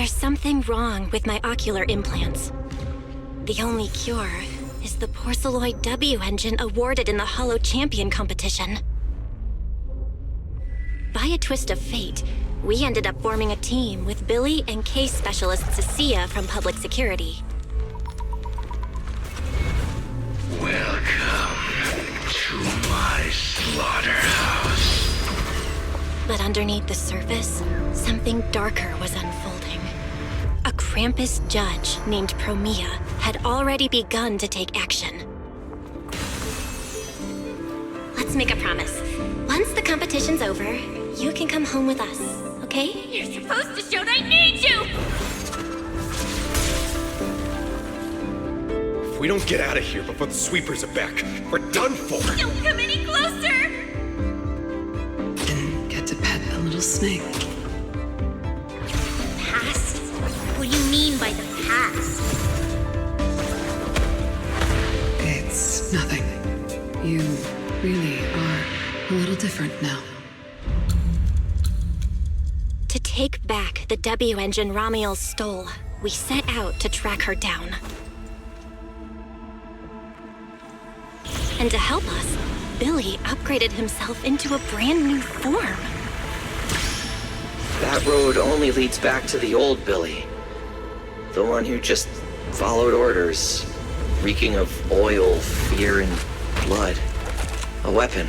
There's something wrong with my ocular implants. The only cure is the porcelloid W engine awarded in the Hollow Champion competition. By a twist of fate, we ended up forming a team with Billy and case specialist Cecilia from Public Security. Welcome to my slaughterhouse. But underneath the surface, something darker was unfolding. A Krampus judge named Promia had already begun to take action. Let's make a promise. Once the competition's over, you can come home with us, okay? You're supposed to show that I need you! If we don't get out of here before the sweepers are back, we're done for! Don't come any closer! Didn't get to pet the little snake. Past? What do you mean by the past? It's nothing. You really are a little different now. To take back the W engine Ramiel stole, we set out to track her down. And to help us, Billy upgraded himself into a brand new form. That road only leads back to the old Billy. The one who just followed orders, reeking of oil, fear, and blood. A weapon.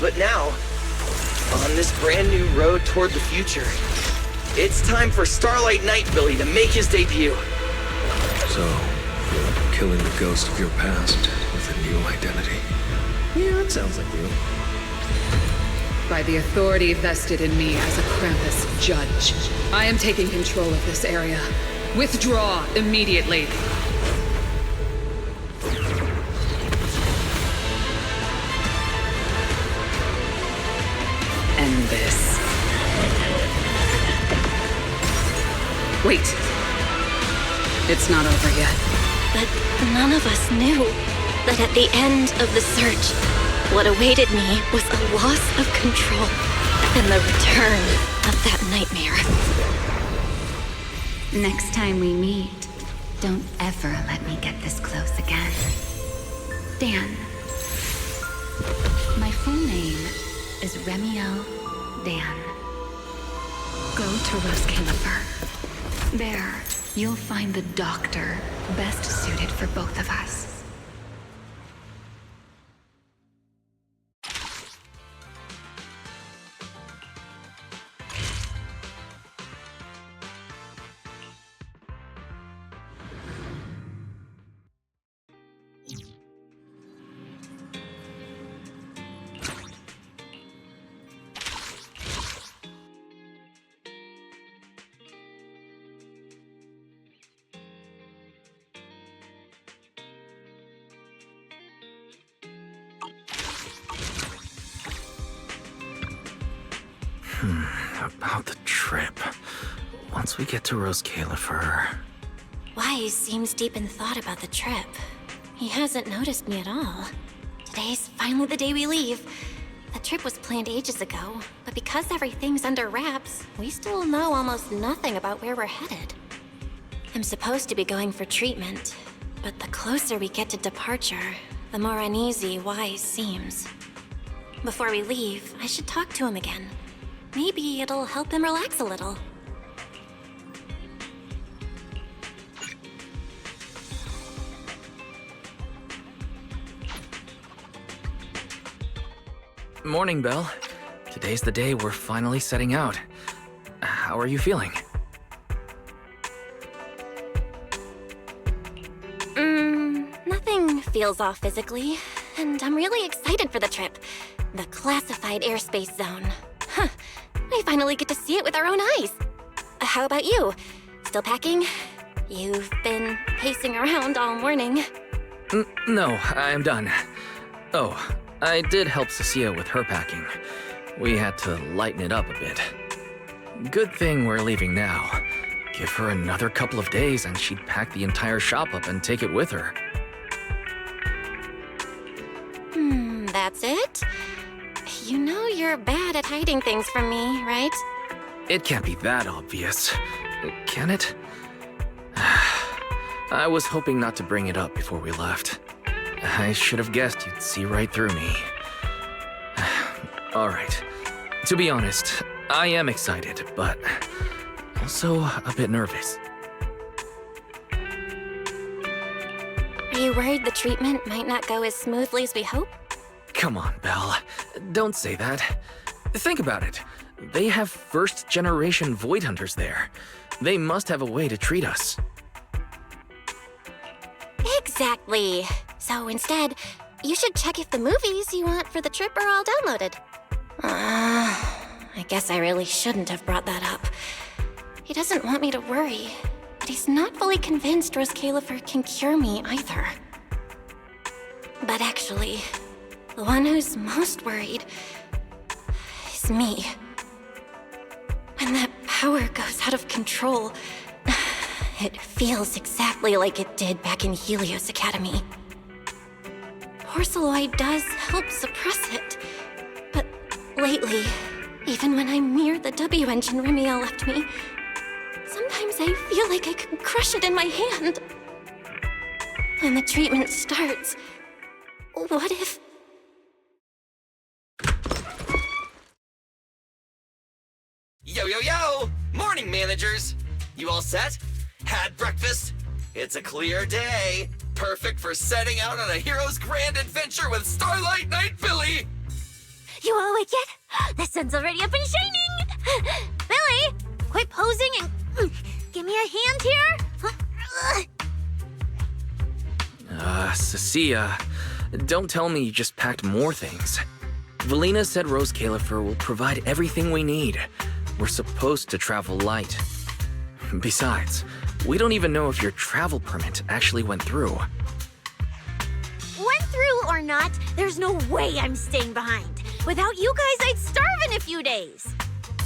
But now, on this brand new road toward the future, it's time for Starlight Knight Billy to make his debut. So, killing the ghost of your past with a new identity. Yeah, that sounds like you. By the authority vested in me as a Krampus judge, I am taking control of this area. Withdraw immediately. End this. Wait. It's not over yet. But none of us knew that at the end of the search, what awaited me was a loss of control and the return of that nightmare. Next time we meet, don't ever let me get this close again. Dan. My full name is Remiel Dan. Go to Roskillifer. There, you'll find the doctor best suited for both of us. About the trip. Once we get to Roskillifer... Wise seems deep in thought about the trip. He hasn't noticed me at all. Today's finally the day we leave. The trip was planned ages ago, but because everything's under wraps, we still know almost nothing about where we're headed. I'm supposed to be going for treatment, but the closer we get to departure, the more uneasy Wise seems. Before we leave, I should talk to him again. Maybe it'll help him relax a little. Morning, Belle. Today's the day we're finally setting out. How are you feeling? Nothing feels off physically, and I'm really excited for the trip. The classified airspace zone. Huh. We finally get to see it with our own eyes. How about you? Still packing? You've been pacing around all morning. No, I'm done. Oh, I did help Cecilia with her packing. We had to lighten it up a bit. Good thing we're leaving now. Give her another couple of days and she'd pack the entire shop up and take it with her. That's it? You know you're bad at hiding things from me, right? It can't be that obvious. can it? I was hoping not to bring it up before we left. I should have guessed you'd see right through me. Alright. To be honest, I am excited, but also a bit nervous. Are you worried the treatment might not go as smoothly as we hope? Come on, Belle. Don't say that. Think about it. They have first-generation Void Hunters there. They must have a way to treat us. Exactly. So instead, you should check if the movies you want for the trip are all downloaded. I guess I really shouldn't have brought that up. He doesn't want me to worry, but he's not fully convinced Rose Califer can cure me either. But actually, the one who's most worried is me. When that power goes out of control, it feels exactly like it did back in Helios Academy. Porceloid does help suppress it, but lately, even when I'm near the W engine Remiel left me, sometimes I feel like I could crush it in my hand. When the treatment starts, what if... Yo, yo, yo! Morning, managers! You all set? Had breakfast? It's a clear day. Perfect for setting out on a hero's grand adventure with Starlight Knight Billy! You all awake yet? The sun's already up and shining! Billy, quit posing and give me a hand here! Cecilia, don't tell me you just packed more things. Valina said Rose Califer will provide everything we need. We're supposed to travel light. Besides, we don't even know if your travel permit actually went through. Went through or not, there's no way I'm staying behind. Without you guys, I'd starve in a few days.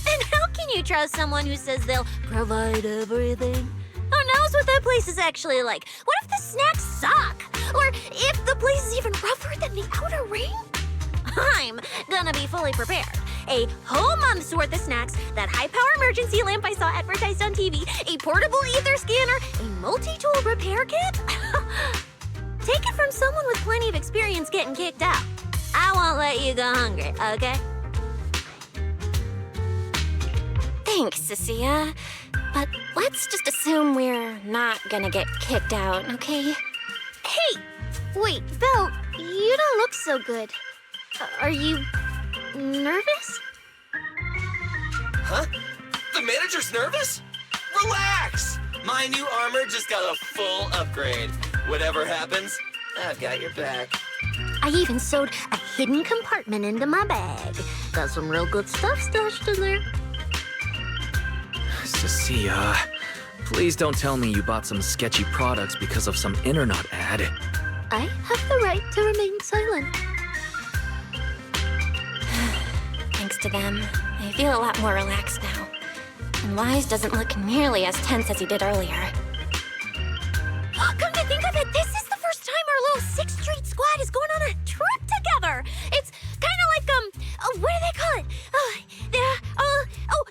And how can you trust someone who says they'll provide everything? Who knows what that place is actually like? What if the snacks suck? Or if the place is even rougher than the outer ring? I'm gonna be fully prepared. A whole month's worth of snacks, that high-power emergency lamp I saw advertised on TV, a portable ether scanner, a multi-tool repair kit? Take it from someone with plenty of experience getting kicked out. I won't let you go hungry, okay? Thanks, Cecilia. But let's just assume we're not gonna get kicked out, okay? Hey! Wait, Belle, you don't look so good. Are you nervous? Huh? The manager's nervous? Relax! My new armor just got a full upgrade. Whatever happens, I've got your back. I even sewed a hidden compartment into my bag. Got some real good stuff stashed in there. Cecilia, please don't tell me you bought some sketchy products because of some internet ad. I have the right to remain silent. Thanks to them, I feel a lot more relaxed now. And Wise doesn't look nearly as tense as he did earlier. Come to think of it, this is the first time our little 6th Street squad is going on a trip together. It's kind of like, what do they call it?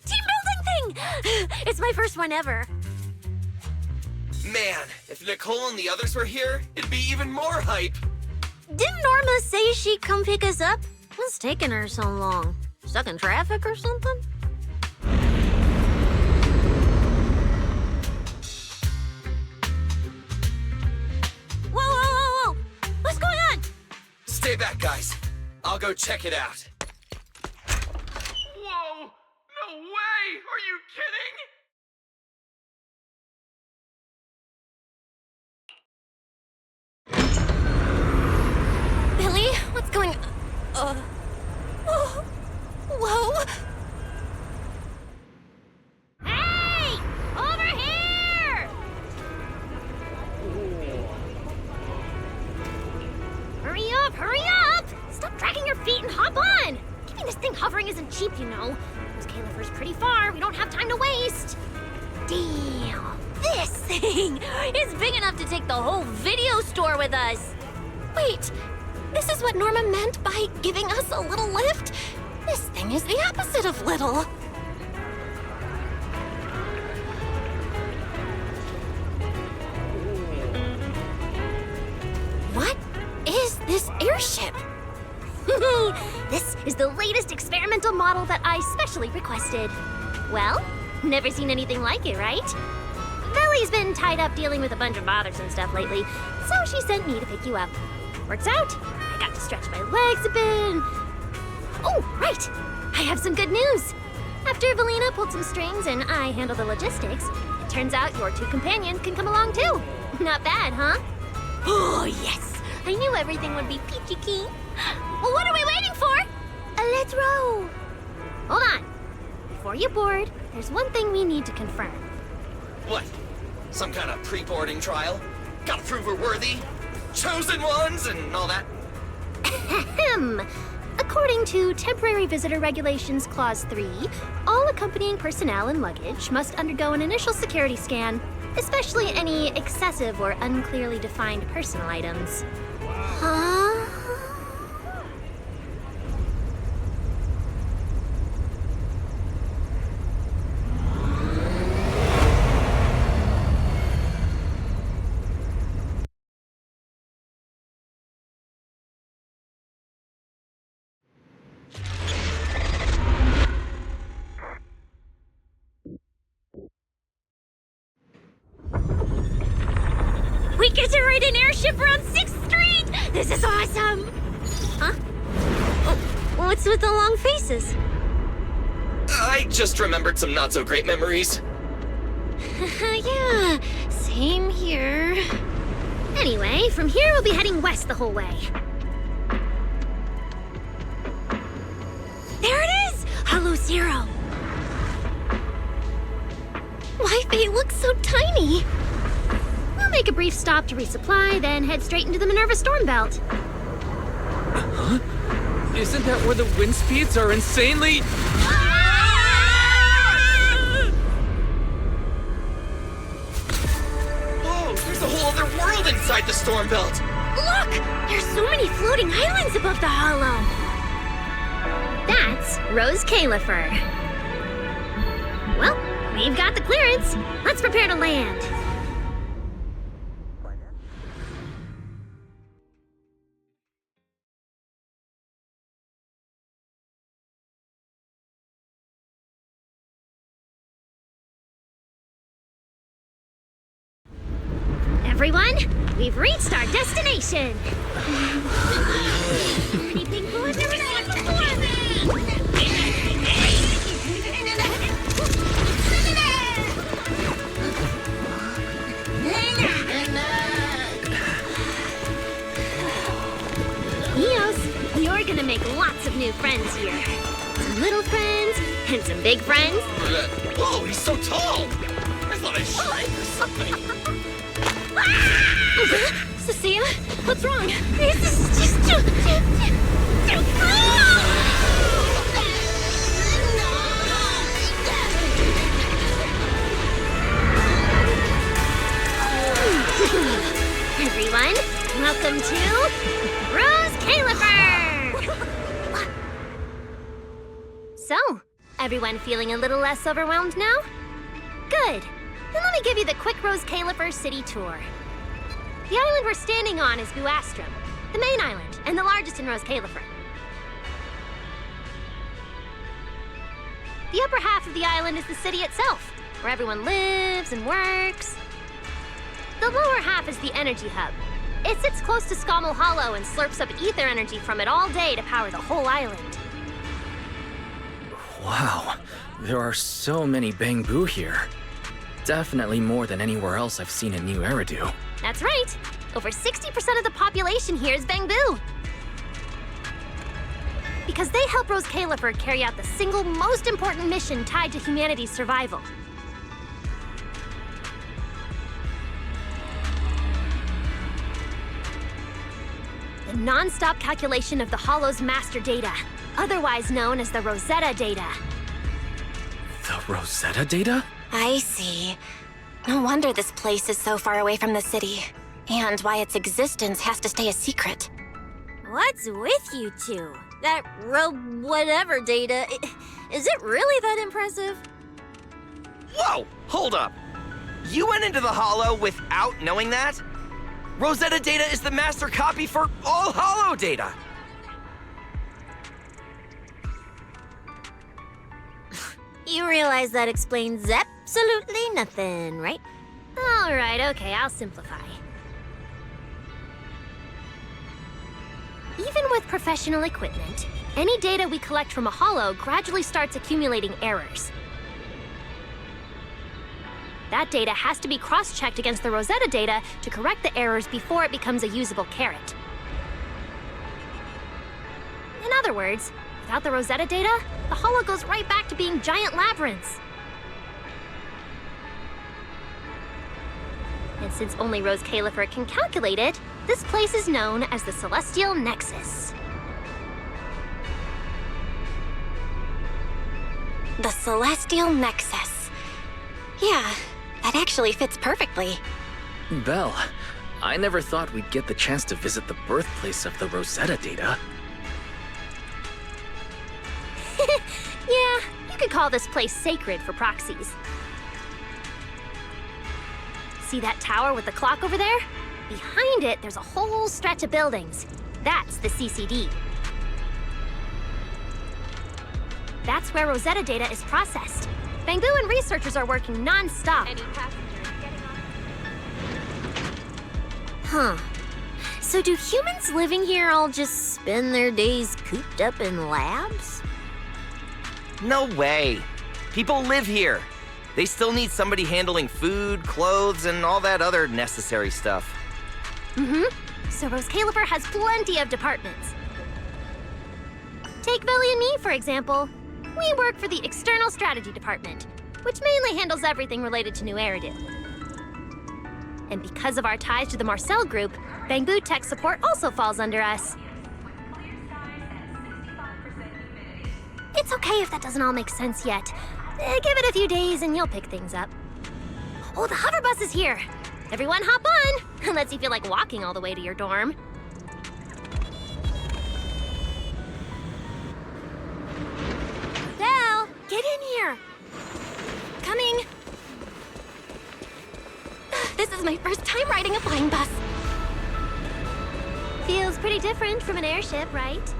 Team building thing. It's my first one ever. Man, if Nicole and the others were here, it'd be even more hype. Didn't Norma say she'd come pick us up? What's taking her so long? Stuck in traffic or something? Whoa! What's going on? Stay back, guys. I'll go check it out. Whoa! No way! Are you kidding? Billy, what's going on? Whoa! Hey! Over here! Hurry up! Stop dragging your feet and hop on! Keeping this thing hovering isn't cheap, you know. This Califer's pretty far. We don't have time to waste. Damn! This thing is big enough to take the whole video store with us. Wait, this is what Norma meant by giving us a little lift? This thing is the opposite of little. airship. This is the latest experimental model that I specially requested. Well, never seen anything like it, right? Valley's been tied up dealing with a bunch of bothersome stuff lately, so she sent me to pick you up. Works out. I got to stretch my legs a bit. Oh, right. I have some good news. After Valina pulled some strings and I handled the logistics, it turns out your two companions can come along too. Not bad, huh? Oh, yes. I knew everything would be peachy keen. Well, what are we waiting for? Let's row. Hold on. Before you board, there's one thing we need to confirm. What? Some kind of pre-boarding trial? Gotta prove we're worthy? Chosen ones and all that? Ahem. According to Temporary Visitor Regulations Clause 3, all accompanying personnel and luggage must undergo an initial security scan, especially any excessive or unclearly defined personal items. Huh? We get to ride an airship around 6th Street! This is awesome! Huh? Oh, what's with the long faces? I just remembered some not-so-great memories. Yeah, same here. Anyway, from here we'll be heading west the whole way. There it is! Hollow Zero! Why, they look so tiny! We'll make a brief stop to resupply, then head straight into the Minerva Storm Belt. Huh? Isn't that where the wind speeds are insanely... Whoa, there's a whole other world inside the storm belt! Look! There's so many floating islands above the hollow! That's Rose Califer. Well, we've got the clearance. Let's prepare to land. Everyone, we've reached our destination. Anything cool I've never seen before? Eos, you're gonna make lots of new friends here. Some little friends and some big friends. Whoa, he's so tall! I thought I shrank or something. Cecilia, what's wrong? This is just too cool! Everyone, welcome to Rose Califer! So, everyone feeling a little less overwhelmed now? Good. Then let me give you the quick Rose Califer city tour. The island we're standing on is Buastrum, the main island, and the largest in Rose Califer. The upper half of the island is the city itself, where everyone lives and works. The lower half is the energy hub. It sits close to Scommel Hollow and slurps up ether energy from it all day to power the whole island. Wow, there are so many Bangbu here. Definitely more than anywhere else I've seen in New Eridu. That's right. Over 60% of the population here is Bangbu. Because they help Rose Califer carry out the single most important mission tied to humanity's survival. The non-stop calculation of the Hollow's master data, otherwise known as the Rosetta data. The Rosetta data? I see. No wonder this place is so far away from the city, and why its existence has to stay a secret. What's with you two? That whatever data, is it really that impressive? Whoa, hold up. You went into the Hollow without knowing that? Rosetta data is the master copy for all Hollow data! You realize that explains absolutely nothing, right? Alright, okay, I'll simplify. Even with professional equipment, any data we collect from a Hollow gradually starts accumulating errors. That data has to be cross-checked against the Rosetta data to correct the errors before it becomes a usable carrot. In other words, without the Rosetta data, the Hollow goes right back to being giant labyrinths. And since only Rose Califer can calculate it, this place is known as the Celestial Nexus. The Celestial Nexus. Yeah, that actually fits perfectly. Belle, I never thought we'd get the chance to visit the birthplace of the Rosetta data. Yeah, you could call this place sacred for proxies. See that tower with the clock over there? Behind it, there's a whole stretch of buildings. That's the CCD. That's where Rosetta data is processed. Bangbu and researchers are working non-stop. Huh. So do humans living here all just spend their days cooped up in labs? No way. People live here. They still need somebody handling food, clothes, and all that other necessary stuff. So Rose Califer has plenty of departments. Take Billy and me, for example. We work for the External Strategy Department, which mainly handles everything related to New Eridu. And because of our ties to the Marcel Group, Bangbu Tech Support also falls under us. It's okay if that doesn't all make sense yet. Give it a few days and you'll pick things up. Oh, the hover bus is here! Everyone hop on! Unless you feel like walking all the way to your dorm. Belle, get in here! Coming. This is my first time riding a flying bus. Feels pretty different from an airship, right?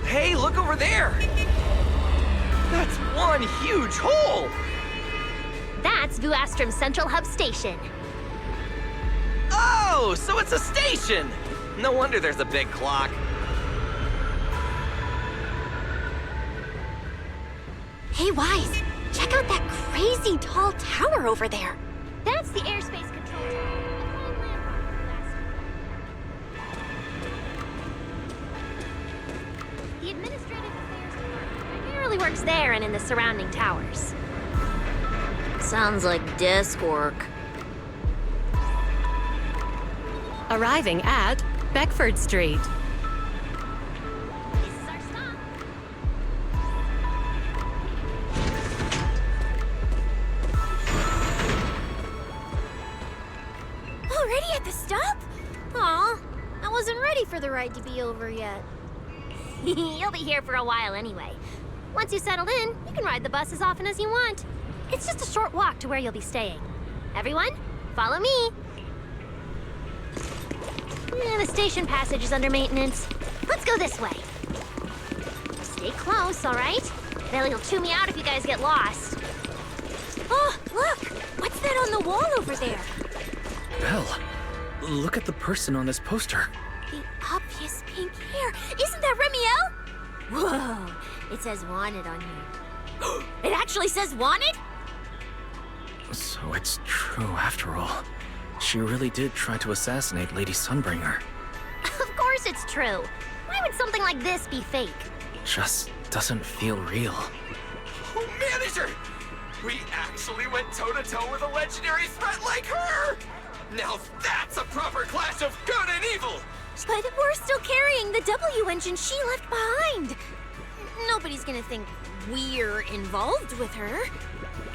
Hey, look over there! That's one huge hole! That's Vuastrum's Central Hub Station. Oh, so it's a station! No wonder there's a big clock. Hey, Wise, check out that crazy tall tower over there. That's the airspace control tower. The prime landmark of Vuastrum. The Administrative Affairs Department primarily works there and in the surrounding towers. Sounds like desk work. Arriving at Beckford Street. This is our stop. Already at the stop? Aw, I wasn't ready for the ride to be over yet. You'll be here for a while anyway. Once you settle in, you can ride the bus as often as you want. It's just a short walk to where you'll be staying. Everyone, follow me. The station passage is under maintenance. Let's go this way. Stay close, all right? Billy will chew me out if you guys get lost. Oh, look! What's that on the wall over there? Belle, look at the person on this poster. The obvious pink hair. Isn't that Remiel? Whoa, it says wanted on here. It actually says wanted? So it's true after all. She really did try to assassinate Lady Sunbringer. Of course it's true. Why would something like this be fake? Just doesn't feel real. Oh, manager! We actually went toe-to-toe with a legendary threat like her! Now that's a proper clash of good and evil! But we're still carrying the W engine she left behind. Nobody's gonna think we're involved with her.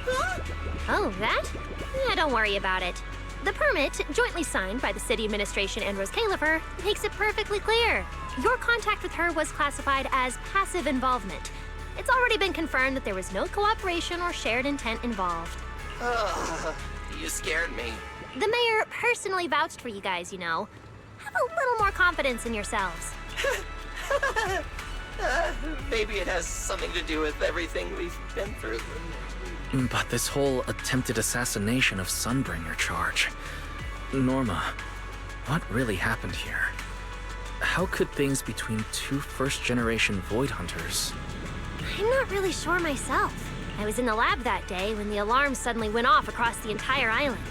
Huh? Oh, that? Yeah, don't worry about it. The permit, jointly signed by the city administration and Rose Califer, makes it perfectly clear. Your contact with her was classified as passive involvement. It's already been confirmed that there was no cooperation or shared intent involved. You scared me. The mayor personally vouched for you guys, you know. Have a little more confidence in yourselves. Maybe it has something to do with everything we've been through. But this whole attempted assassination of Sunbringer charge... Norma, what really happened here? How could things between two first-generation Void Hunters... I'm not really sure myself. I was in the lab that day when the alarm suddenly went off across the entire island.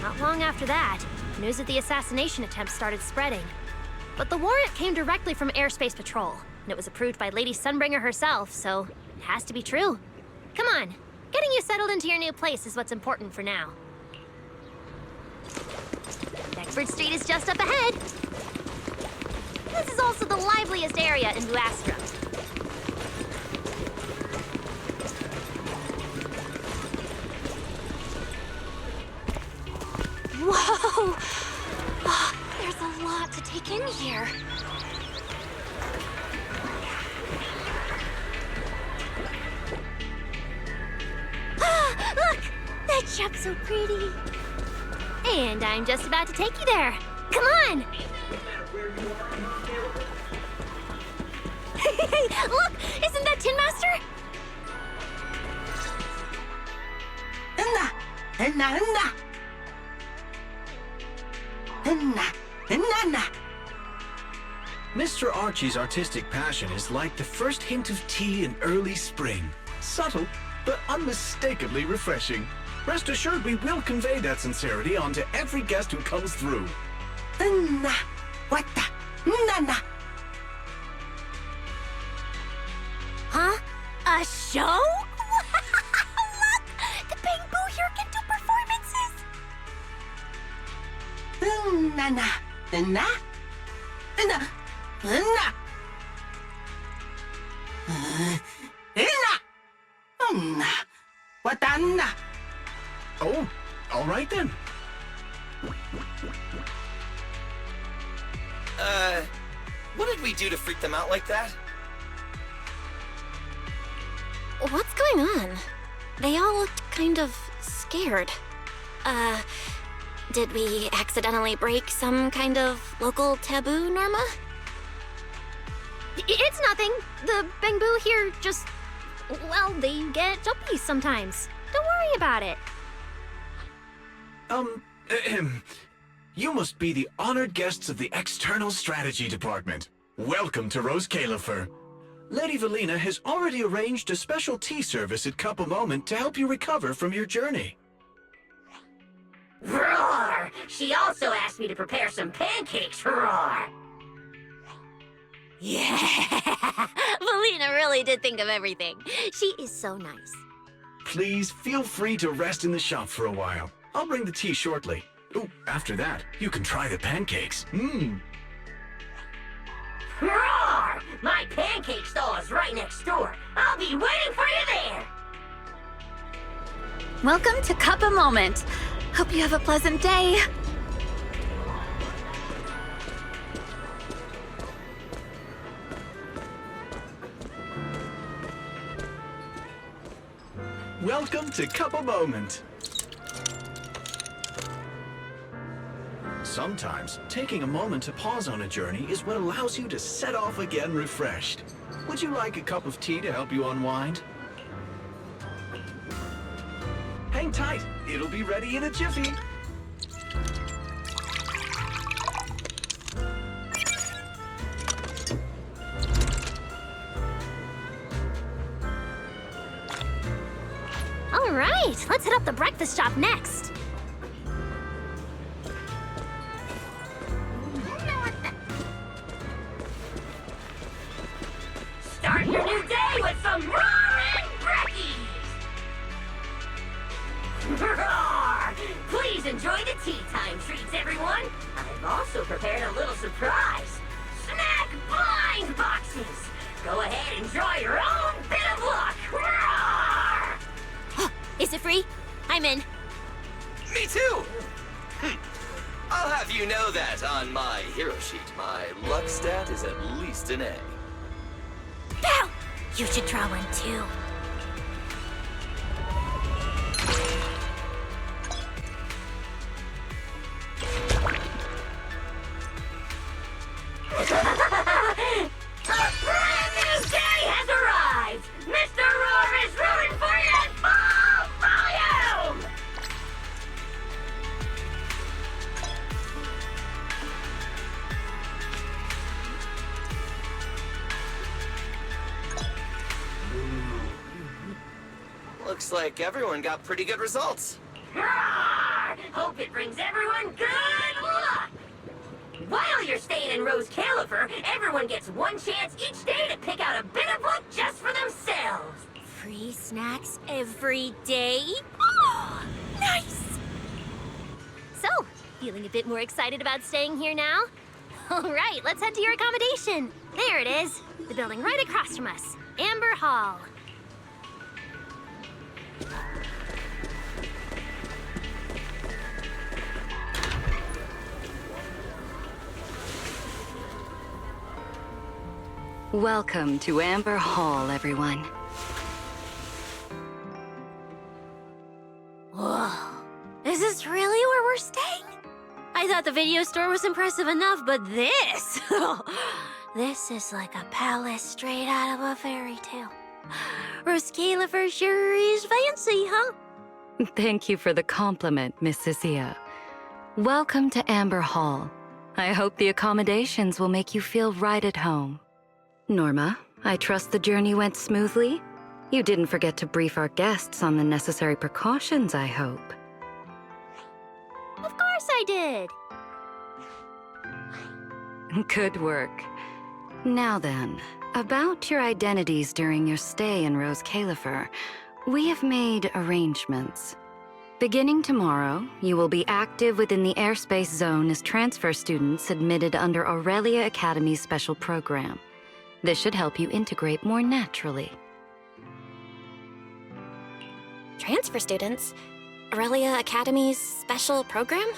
Not long after that, news of the assassination attempt started spreading. But the warrant came directly from Airspace Patrol, and it was approved by Lady Sunbringer herself, so it has to be true. Come on, getting you settled into your new place is what's important for now. Beckford Street is just up ahead. This is also the liveliest area in Buastra. Whoa! Oh, there's a lot to take in here. Look! That shop's so pretty. And I'm just about to take you there. Come on! Hey, look! Isn't that Tin Master? Mr. Archie's artistic passion is like the first hint of tea in early spring. Subtle, but unmistakably refreshing. Rest assured we will convey that sincerity onto every guest who comes through. Huh? A show? Look! The Bamboo here can do performances. Oh, all right then. What did we do to freak them out like that? What's going on? They all looked kind of scared. Did we accidentally break some kind of local taboo, Norma? It's nothing. The Bamboo here just... well, they get jumpy sometimes. Don't worry about it. You must be the honored guests of the External Strategy Department. Welcome to Rose Califer. Lady Valina has already arranged a special tea service at Cup a Moment to help you recover from your journey. Roar! She also asked me to prepare some pancakes, roar! Yeah! Valina really did think of everything. She is so nice. Please feel free to rest in the shop for a while. I'll bring the tea shortly. Ooh, after that, you can try the pancakes. Roar! My pancake stall is right next door. I'll be waiting for you there! Welcome to Cup a Moment. Hope you have a pleasant day. Welcome to Cup a Moment. Sometimes, taking a moment to pause on a journey is what allows you to set off again refreshed. Would you like a cup of tea to help you unwind? Hang tight, it'll be ready in a jiffy. All right, let's hit up the breakfast shop next. Start your new day with some roaring brekkies! Roar! Please enjoy the tea time treats, everyone! I've also prepared a little surprise. Snack blind boxes! Go ahead and draw your own bit of luck! Roar! Is it free? I'm in. Me too! I'll have you know that on my hero sheet, my luck stat is at least an A. Pow! You should draw one too. Looks like everyone got pretty good results. Roar! Hope it brings everyone good luck! While you're staying in Rose Califer, everyone gets one chance each day to pick out a bit of luck just for themselves. Free snacks every day? Oh, nice! So, feeling a bit more excited about staying here now? All right, let's head to your accommodation. There it is, the building right across from us, Amber Hall. Welcome to Amber Hall, everyone. Whoa, is this really where we're staying? I thought the video store was impressive enough, but this... this is like a palace straight out of a fairy tale. Rose Califer sure is fancy, huh? Thank you for the compliment, Miss Cecilia. Welcome to Amber Hall. I hope the accommodations will make you feel right at home. Norma, I trust the journey went smoothly? You didn't forget to brief our guests on the necessary precautions, I hope. Of course I did. Good work. Now then, about your identities during your stay in Rose Califer, we have made arrangements. Beginning tomorrow, you will be active within the airspace zone as transfer students admitted under Aurelia Academy's special program. This should help you integrate more naturally. Transfer students? Aurelia Academy's special program?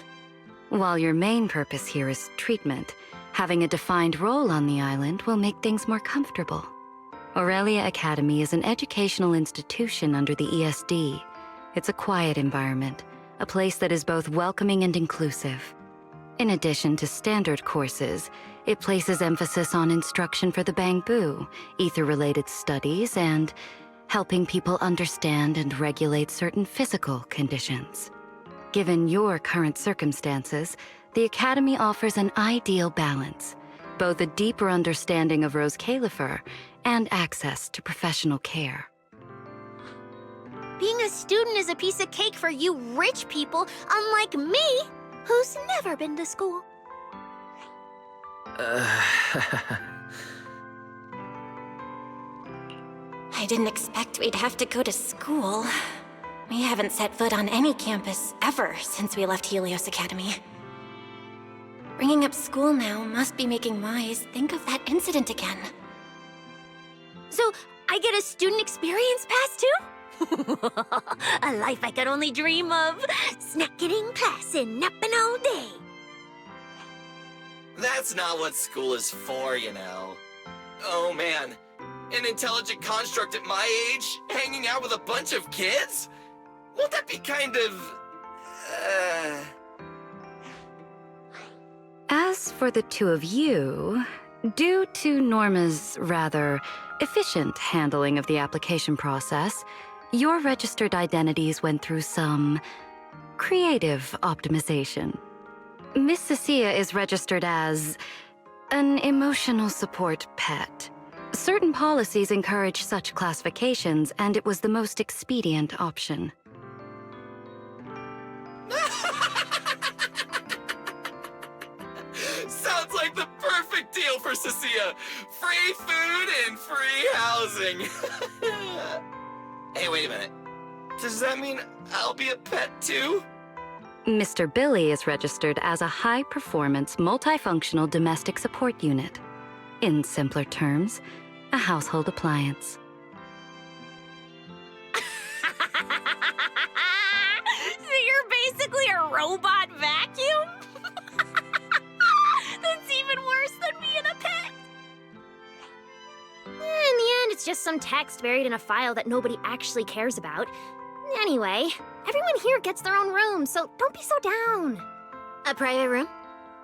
While your main purpose here is treatment, having a defined role on the island will make things more comfortable. Aurelia Academy is an educational institution under the ESD. It's a quiet environment, a place that is both welcoming and inclusive. In addition to standard courses, it places emphasis on instruction for the Bangbu, ether-related studies, and helping people understand and regulate certain physical conditions. Given your current circumstances, the Academy offers an ideal balance, both a deeper understanding of Rose Califer and access to professional care. Being a student is a piece of cake for you rich people, unlike me, who's never been to school. I didn't expect we'd have to go to school. We haven't set foot on any campus ever since we left Helios Academy. Bringing up school now must be making Wise think of that incident again. So, I get a student experience pass too? A life I could only dream of. Snacking in class and napping all day. That's not what school is for, you know. Oh man, an intelligent construct at my age, hanging out with a bunch of kids? Won't that be kind of... As for the two of you, due to Norma's rather efficient handling of the application process, your registered identities went through some creative optimization. Miss Cecilia is registered as an emotional support pet. Certain policies encourage such classifications, and it was the most expedient option. Sounds like the perfect deal for Cecilia. Free food and free housing. Hey, wait a minute. Does that mean I'll be a pet too? Mr. Billy is registered as a high-performance, multifunctional domestic support unit. In simpler terms, a household appliance. So you're basically a robot vacuum? That's even worse than being a pet. In the end, it's just some text buried in a file that nobody actually cares about. Anyway, everyone here gets their own room, so don't be so down. A private room?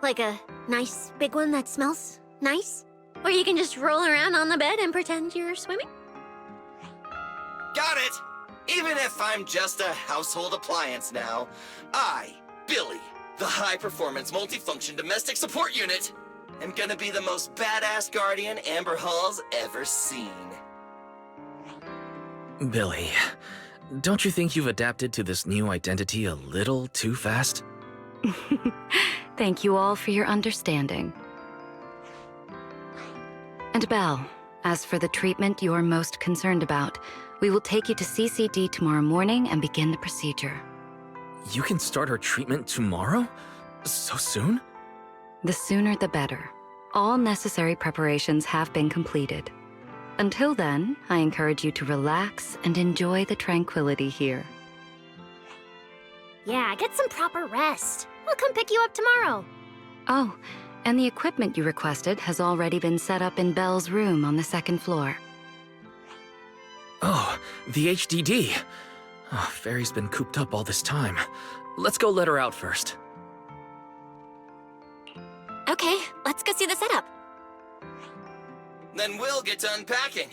Like a nice big one that smells nice? Where you can just roll around on the bed and pretend you're swimming? Got it! Even if I'm just a household appliance now, I, Billy, the high-performance multifunction domestic support unit, am gonna be the most badass guardian Amber Hall's ever seen. Billy, don't you think you've adapted to this new identity a little too fast? Thank you all for your understanding. And Belle, as for the treatment you're most concerned about, we will take you to CCD tomorrow morning and begin the procedure. You can start her treatment tomorrow? So soon? The sooner the better. All necessary preparations have been completed. Until then, I encourage you to relax and enjoy the tranquility here. Yeah, get some proper rest. We'll come pick you up tomorrow. Oh, and the equipment you requested has already been set up in Belle's room on the second floor. Oh, the HDD. Oh, Fairy's been cooped up all this time. Let's go let her out first. Okay, let's go see the setup. Then we'll get to unpacking.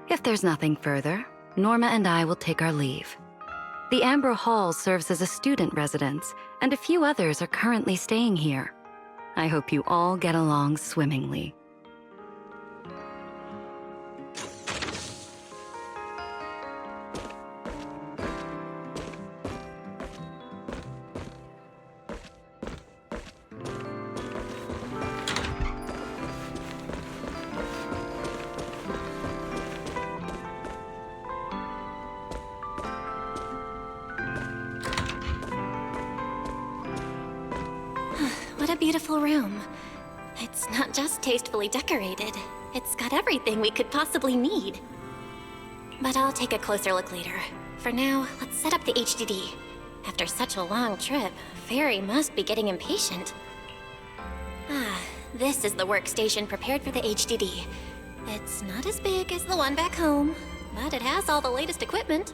If there's nothing further, Norma and I will take our leave. The Amber Hall serves as a student residence, and a few others are currently staying here. I hope you all get along swimmingly. What a beautiful room. It's not just tastefully decorated, it's got everything we could possibly need. But I'll take a closer look later. For now, let's set up the HDD. After such a long trip, Fairy must be getting impatient. Ah, this is the workstation prepared for the HDD. It's not as big as the one back home, but it has all the latest equipment.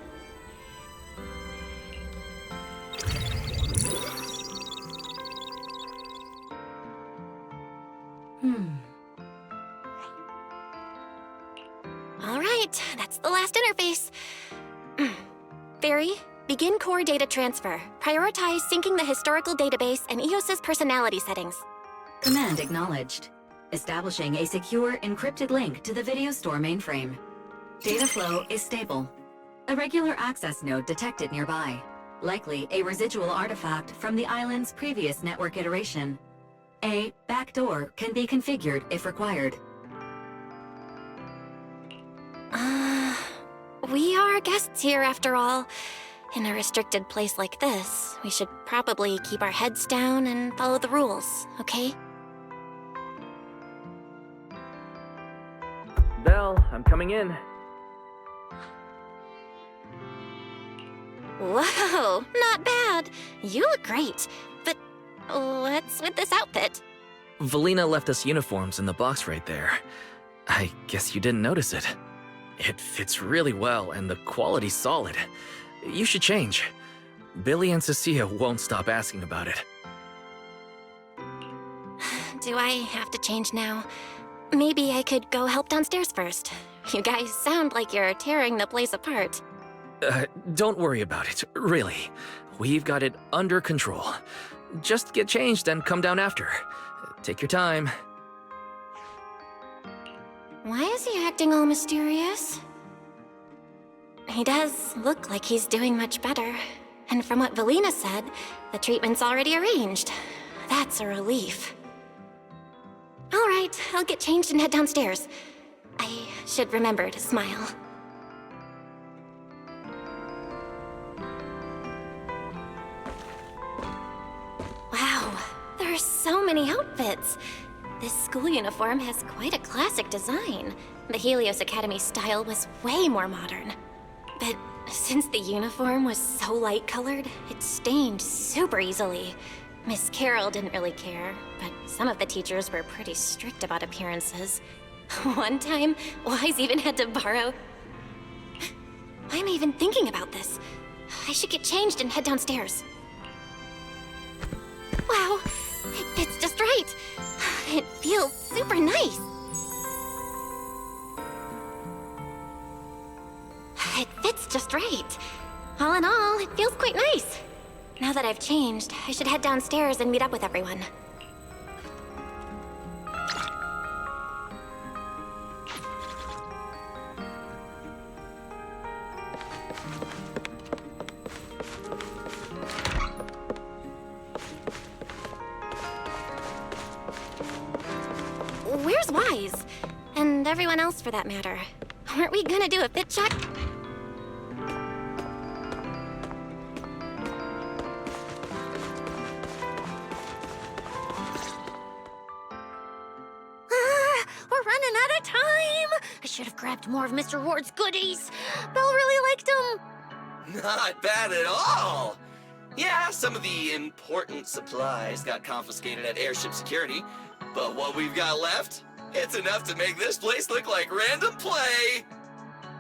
All right, that's the last interface. Fairy, begin core data transfer. Prioritize syncing the historical database and EOS's personality settings. Command acknowledged. Establishing a secure encrypted link to the video store mainframe. Data flow is stable. A regular access node detected nearby. Likely a residual artifact from the island's previous network iteration. A backdoor can be configured if required. We are guests here after all. In a restricted place like this, we should probably keep our heads down and follow the rules, okay? Belle, I'm coming in. Whoa, not bad. You look great. But what's with this outfit? Valina left us uniforms in the box right there. I guess you didn't notice it. It fits really well and the quality's solid. You should change. Billy and Cecilia won't stop asking about it. Do I have to change now? Maybe I could go help downstairs first. You guys sound like you're tearing the place apart. Don't worry about it, really. We've got it under control. Just get changed and come down after. Take your time. Why is he acting all mysterious? He does look like he's doing much better. And from what Valina said, the treatment's already arranged. That's a relief. All right, I'll get changed and head downstairs. I should remember to smile. Wow, there are so many outfits. This school uniform has quite a classic design. The Helios Academy style was way more modern. But since the uniform was so light-colored, it stained super easily. Miss Carroll didn't really care, but some of the teachers were pretty strict about appearances. One time, Wise even had to borrow... Why am I even thinking about this? I should get changed and head downstairs. Wow, it fits just right. It feels super nice. It fits just right. All in all, it feels quite nice. Now that I've changed, I should head downstairs and meet up with everyone. where's Wise? And everyone else for that matter. Weren't we gonna do a fit check? We're running out of time! I should have grabbed more of Mr. Ward's goodies. Belle really liked them. Not bad at all! Yeah, some of the important supplies got confiscated at airship security, but what we've got left, it's enough to make this place look like random play!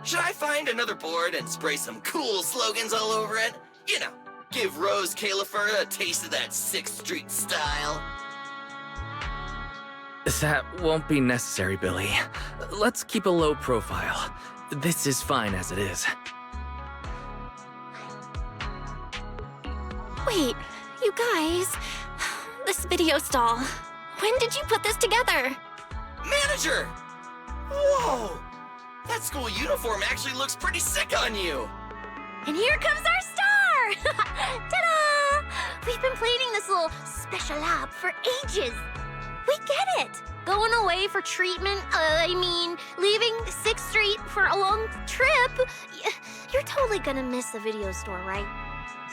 Should I find another board and spray some cool slogans all over it? You know, give Rose Califer a taste of that 6th Street style. That won't be necessary, Billy. Let's keep a low profile. This is fine as it is. Wait, you guys. This video stall. When did you put this together? Manager! Whoa! That school uniform actually looks pretty sick on you! And here comes our star! Ta-da! We've been planning this little special lab for ages. We get it! Going away for treatment, leaving 6th Street for a long trip. You're totally gonna miss the video store, right?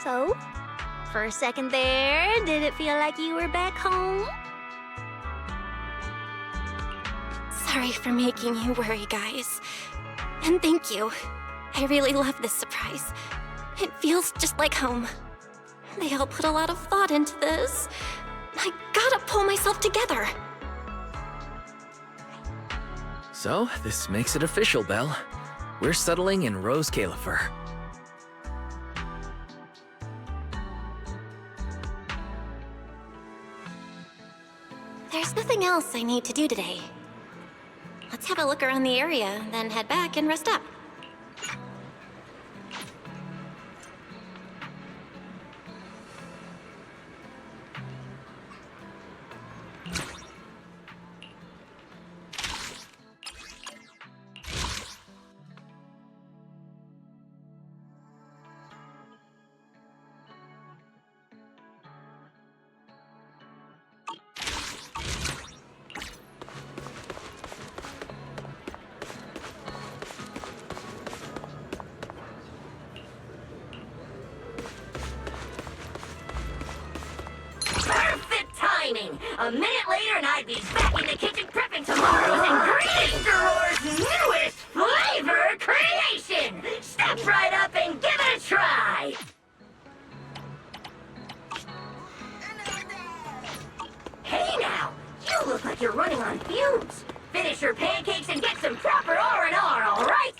So, for a second there, did it feel like you were back home? Sorry for making you worry, guys. And thank you. I really love this surprise. It feels just like home. They all put a lot of thought into this. I gotta pull myself together. So, this makes it official, Belle. We're settling in Rose Califer. There's nothing else I need to do today. Let's have a look around the area, then head back and rest up. A minute later and I'd be back in the kitchen prepping tomorrow's ingredients. Mr. Ward's newest flavor creation! Step right up and give it a try! Hey now, you look like you're running on fumes. Finish your pancakes and get some proper R&R, all right?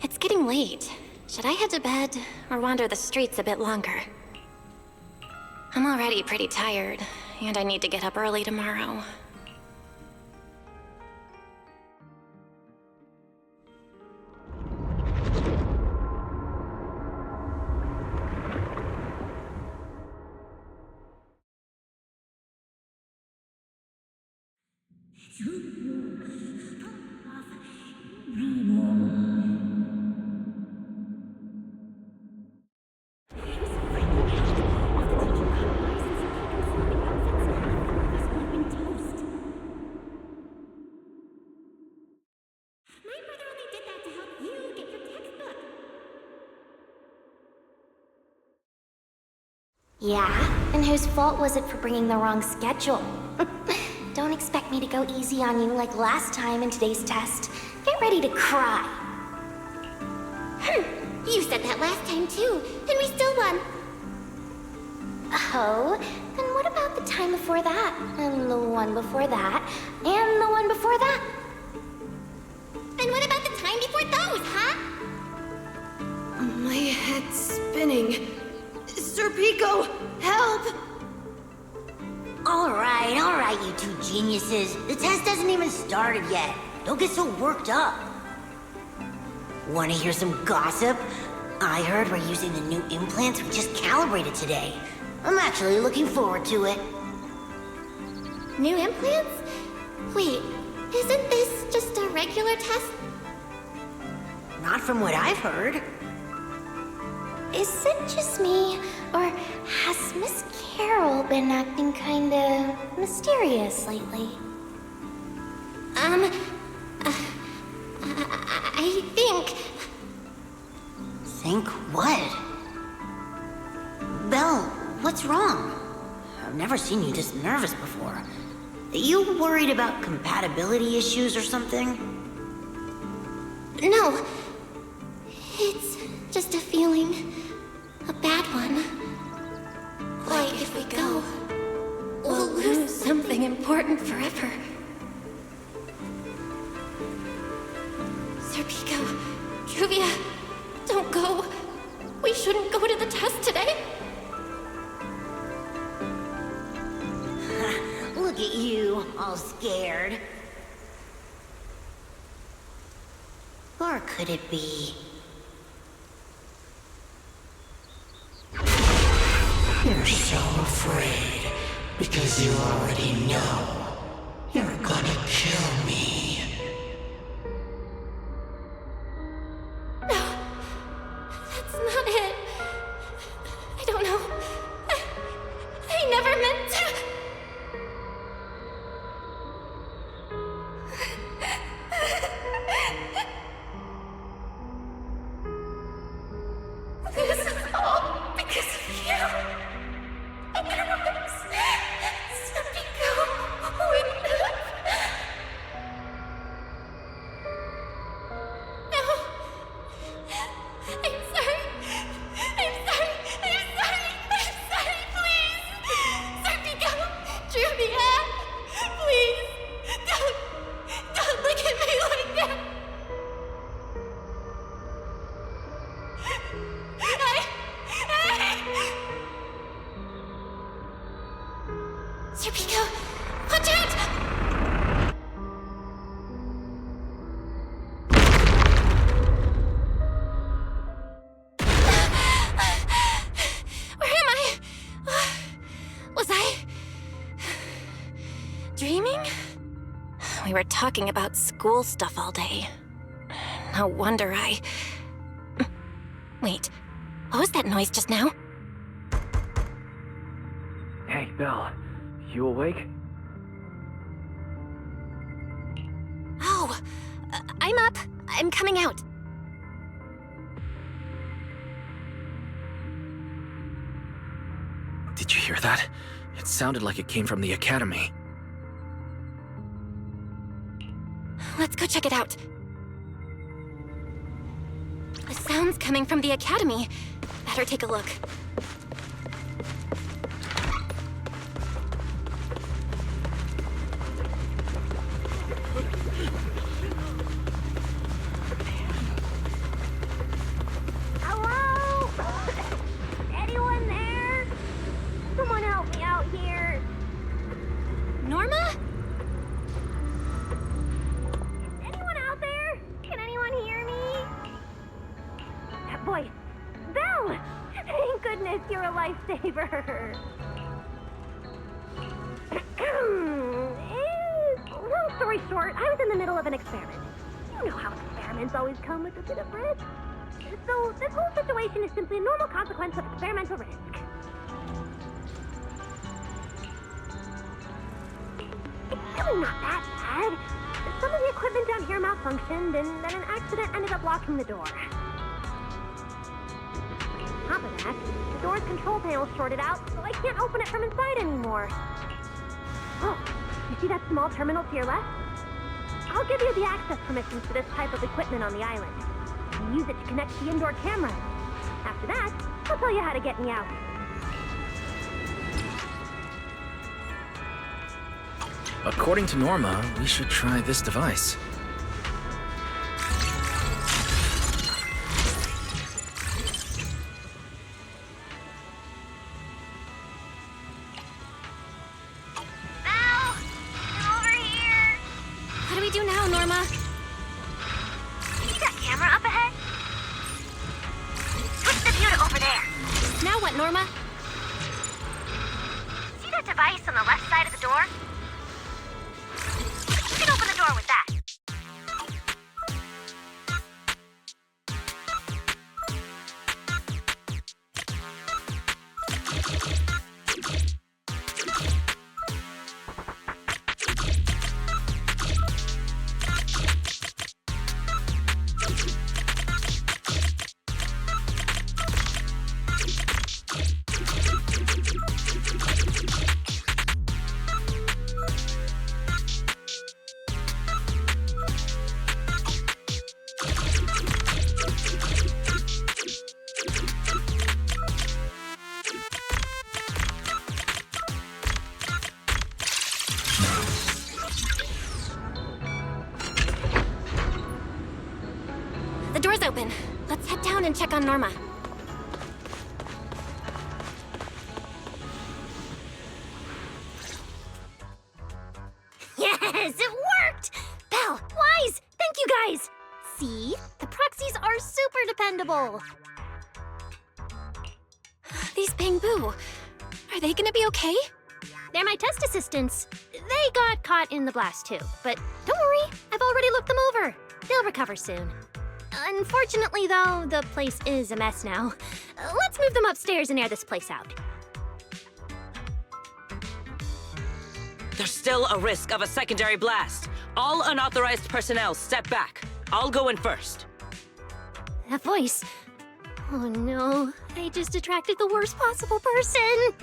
It's getting late. Should I head to bed or wander the streets a bit longer? I'm already pretty tired, and I need to get up early tomorrow. Yeah? And whose fault was it for bringing the wrong schedule? Don't expect me to go easy on you like last time in today's test. Get ready to cry. You said that last time too, and we still won. Oh, then what about the time before that? And the one before that? And the one before that? And what about the time before those, huh? My head's spinning. Sir Pico, help! All right, you two geniuses. The test hasn't even started yet. Don't get so worked up. Want to hear some gossip? I heard we're using the new implants we just calibrated today. I'm actually looking forward to it. New implants? Wait, Isn't this just a regular test? Not from what I've heard. Is it just me, or has Miss Carol been acting kinda mysterious lately? I think... Think what? Belle, what's wrong? I've never seen you this nervous before. You worried about compatibility issues or something? No. It's just a feeling. A bad one. Like if we go, we'll lose something important forever. Serpico, Juvia, don't go. We shouldn't go to the test today. Look at you, all scared. Or could it be? You're so afraid because you already know you're gonna kill me. No, that's not it. I don't know. I never meant to. This is all because of you. Otherwise, Serpico wouldn't have. No. I'm sorry. Please. Serpico, Juvia, please. Don't look at me like that. Serpico, watch out! Where am I? Was I dreaming? We were talking about school stuff all day. No wonder I... Wait, what was that noise just now? Hey, Belle. You awake? Oh, I'm up. I'm coming out. Did you hear that? It sounded like it came from the academy. Let's go check it out. The sound's coming from the academy. Better take a look. Hello? Anyone there? Someone help me out here. Norma? Is anyone out there? Can anyone hear me? That voice. Belle! Thank goodness you're a lifesaver. Long story short, I was in the middle of an experiment. You know how experiments always come with a bit of risk. So this whole situation is simply a normal consequence of experimental risk. It's really not that bad. Some of the equipment down here malfunctioned, and then an accident ended up locking the door. On top of that, the door's control panel's shorted out, so I can't open it from inside anymore. Oh, you see that small terminal to your left? I'll give you the access permissions for this type of equipment on the island. You can use it to connect to the indoor camera. After that, I'll tell you how to get me out. According to Norma, we should try this device. Belle! I'm over here! What do we do now, Norma? See that camera up ahead? Switch the view to over there. Now what, Norma? See that device on the left side of the door? You can open the door with open. Let's head down and check on Norma. Yes, it worked! Belle, Wise, thank you guys! See? The proxies are super dependable. These bamboo, are they gonna be okay? They're my test assistants. They got caught in the blast too, but don't worry, I've already looked them over. They'll recover soon. Unfortunately though, the place is a mess now. Let's move them upstairs and air this place out. There's still a risk of a secondary blast. All unauthorized personnel step back. I'll go in first. That voice. Oh no, I just attracted the worst possible person.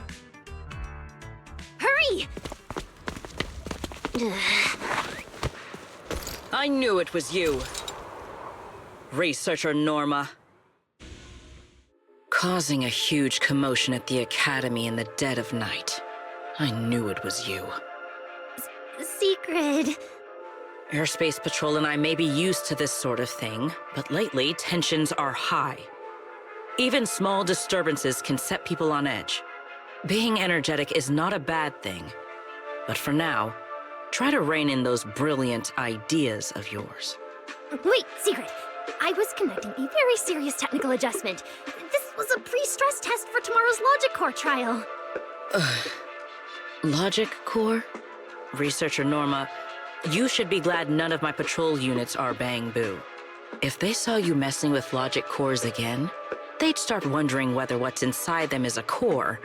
Hurry! I knew it was you. Researcher Norma. Causing a huge commotion at the Academy in the dead of night. I knew it was you. Secret. Airspace Patrol and I may be used to this sort of thing, but lately tensions are high. Even small disturbances can set people on edge. Being energetic is not a bad thing, but for now, try to rein in those brilliant ideas of yours. Wait, Secret. I was conducting a very serious technical adjustment. This was a pre-stress test for tomorrow's Logic Core trial. Logic Core? Researcher Norma, you should be glad none of my patrol units are Bang Boo. If they saw you messing with Logic Cores again, they'd start wondering whether what's inside them is a core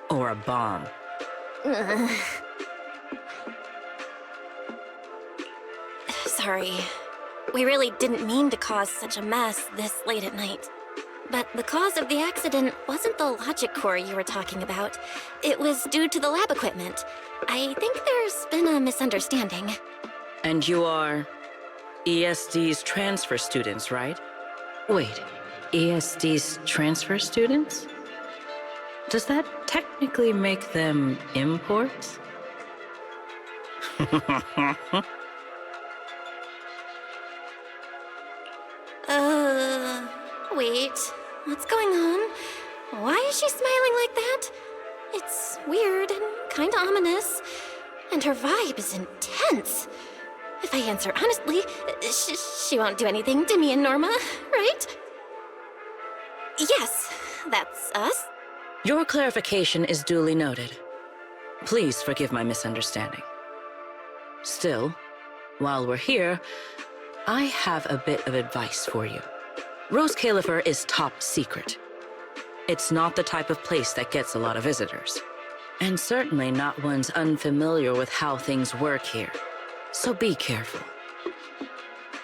or a bomb. Sorry. We really didn't mean to cause such a mess this late at night. But the cause of the accident wasn't the logic core you were talking about. It was due to the lab equipment. I think there's been a misunderstanding. And you are ESD's transfer students, right? Wait, ESD's transfer students? Does that technically make them imports? Wait. What's going on? Why is she smiling like that? It's weird and kinda ominous. And her vibe is intense. If I answer honestly, she won't do anything to me and Norma, right? Yes, that's us. Your clarification is duly noted. Please forgive my misunderstanding. Still, while we're here, I have a bit of advice for you. Rose Califer is top secret. It's not the type of place that gets a lot of visitors. And certainly not ones unfamiliar with how things work here. So be careful.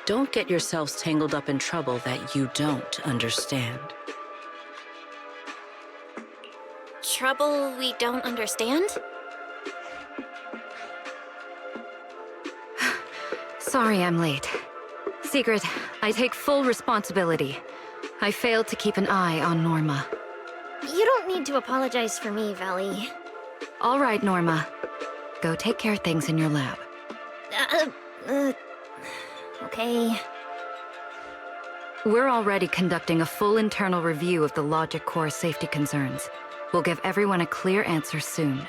Don't get yourselves tangled up in trouble that you don't understand. Trouble we don't understand? Sorry I'm late. Secret, I take full responsibility. I failed to keep an eye on Norma. You don't need to apologize for me, Valley. All right, Norma. Go take care of things in your lab. Okay. We're already conducting a full internal review of the Logic Core safety concerns. We'll give everyone a clear answer soon.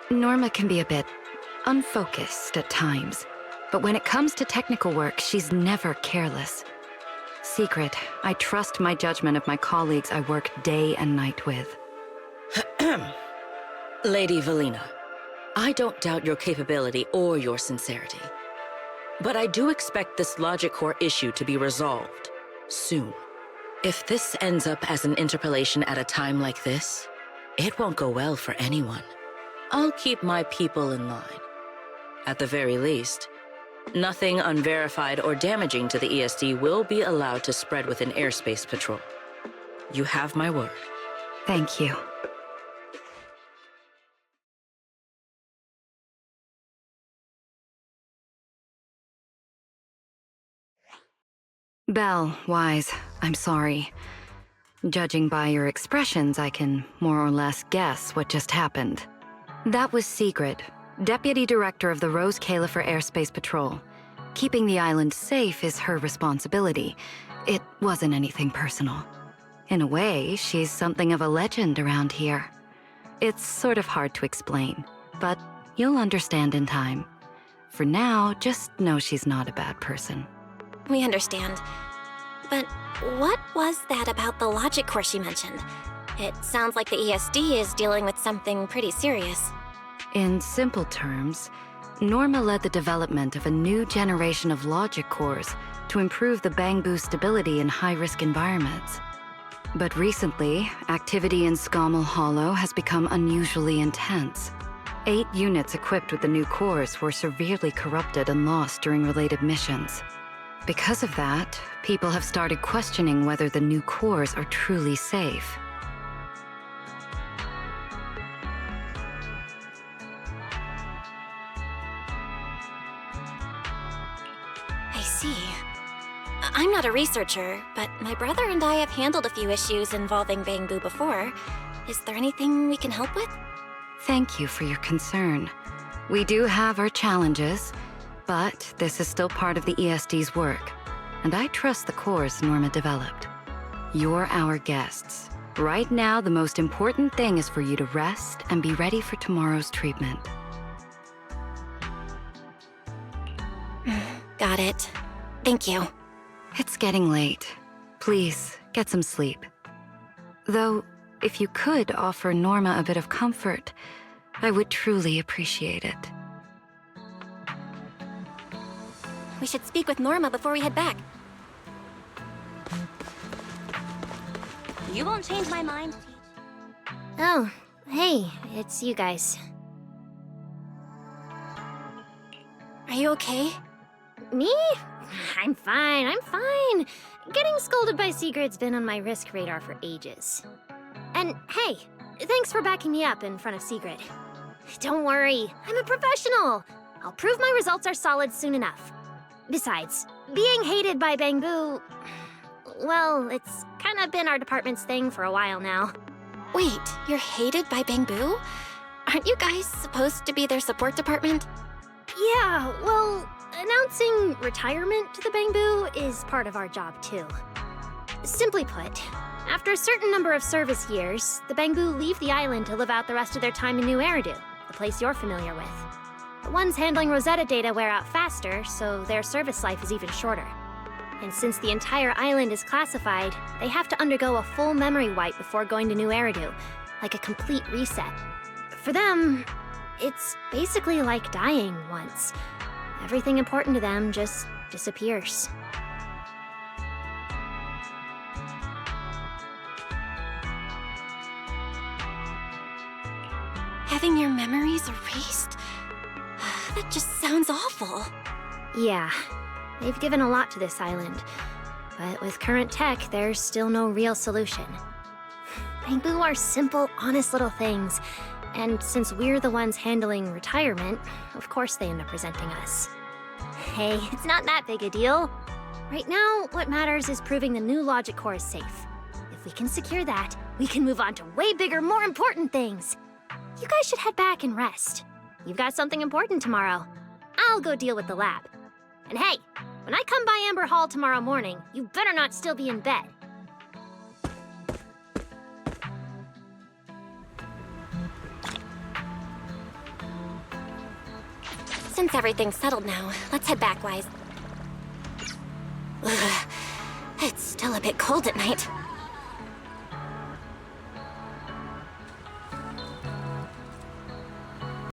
Norma can be a bit unfocused at times, but when it comes to technical work, she's never careless. Secret, I trust my judgment of my colleagues I work day and night with. Lady Valina, I don't doubt your capability or your sincerity. But I do expect this Logic Core issue to be resolved soon. If this ends up as an interpolation at a time like this, it won't go well for anyone. I'll keep my people in line. At the very least, nothing unverified or damaging to the ESD will be allowed to spread within Airspace Patrol. You have my word. Thank you. Belle, Wise, I'm sorry. Judging by your expressions, I can more or less guess what just happened. That was Secret, Deputy Director of the Rose Califer Airspace Patrol. Keeping the island safe is her responsibility. It wasn't anything personal. In a way, she's something of a legend around here. It's sort of hard to explain, but you'll understand in time. For now, just know she's not a bad person. We understand. But what was that about the logic course you mentioned? It sounds like the ESD is dealing with something pretty serious. In simple terms, Norma led the development of a new generation of logic cores to improve the Bangbu stability in high-risk environments. But recently, activity in Scommel Hollow has become unusually intense. 8 units equipped with the new cores were severely corrupted and lost during related missions. Because of that, people have started questioning whether the new cores are truly safe. I see. I'm not a researcher, but my brother and I have handled a few issues involving Bangbu before. Is there anything we can help with? Thank you for your concern. We do have our challenges, but this is still part of the ESD's work, and I trust the cores Norma developed. You're our guests. Right now, the most important thing is for you to rest and be ready for tomorrow's treatment. Got it. Thank you. It's getting late. Please, get some sleep. Though, if you could offer Norma a bit of comfort, I would truly appreciate it. We should speak with Norma before we head back. You won't change my mind. Oh, hey, it's you guys. Are you okay? Me? I'm fine, I'm fine. Getting scolded by Sigurd's been on my risk radar for ages. And hey, thanks for backing me up in front of Sigrid. Don't worry, I'm a professional. I'll prove my results are solid soon enough. Besides, being hated by Bangbu, well, it's kind of been our department's thing for a while now. Wait, you're hated by Bangbu? Aren't you guys supposed to be their support department? Yeah, well, announcing retirement to the Bangbu is part of our job too. Simply put, after a certain number of service years, the Bangbu leave the island to live out the rest of their time in New Eridu, the place you're familiar with. The ones handling Rosetta data wear out faster, so their service life is even shorter. And since the entire island is classified, they have to undergo a full memory wipe before going to New Eridu, like a complete reset. For them, it's basically like dying once. Everything important to them just disappears. Having your memories erased? That just sounds awful. Yeah, they've given a lot to this island. But with current tech, there's still no real solution. Bangbu are simple, honest little things. And since we're the ones handling retirement, of course they end up resenting us. Hey, it's not that big a deal. Right now, what matters is proving the new logic core is safe. If we can secure that, we can move on to way bigger, more important things. You guys should head back and rest. You've got something important tomorrow. I'll go deal with the lab. And hey, when I come by Amber Hall tomorrow morning, you better not still be in bed. Since everything's settled now, let's head back, Wise. Ugh, it's still a bit cold at night.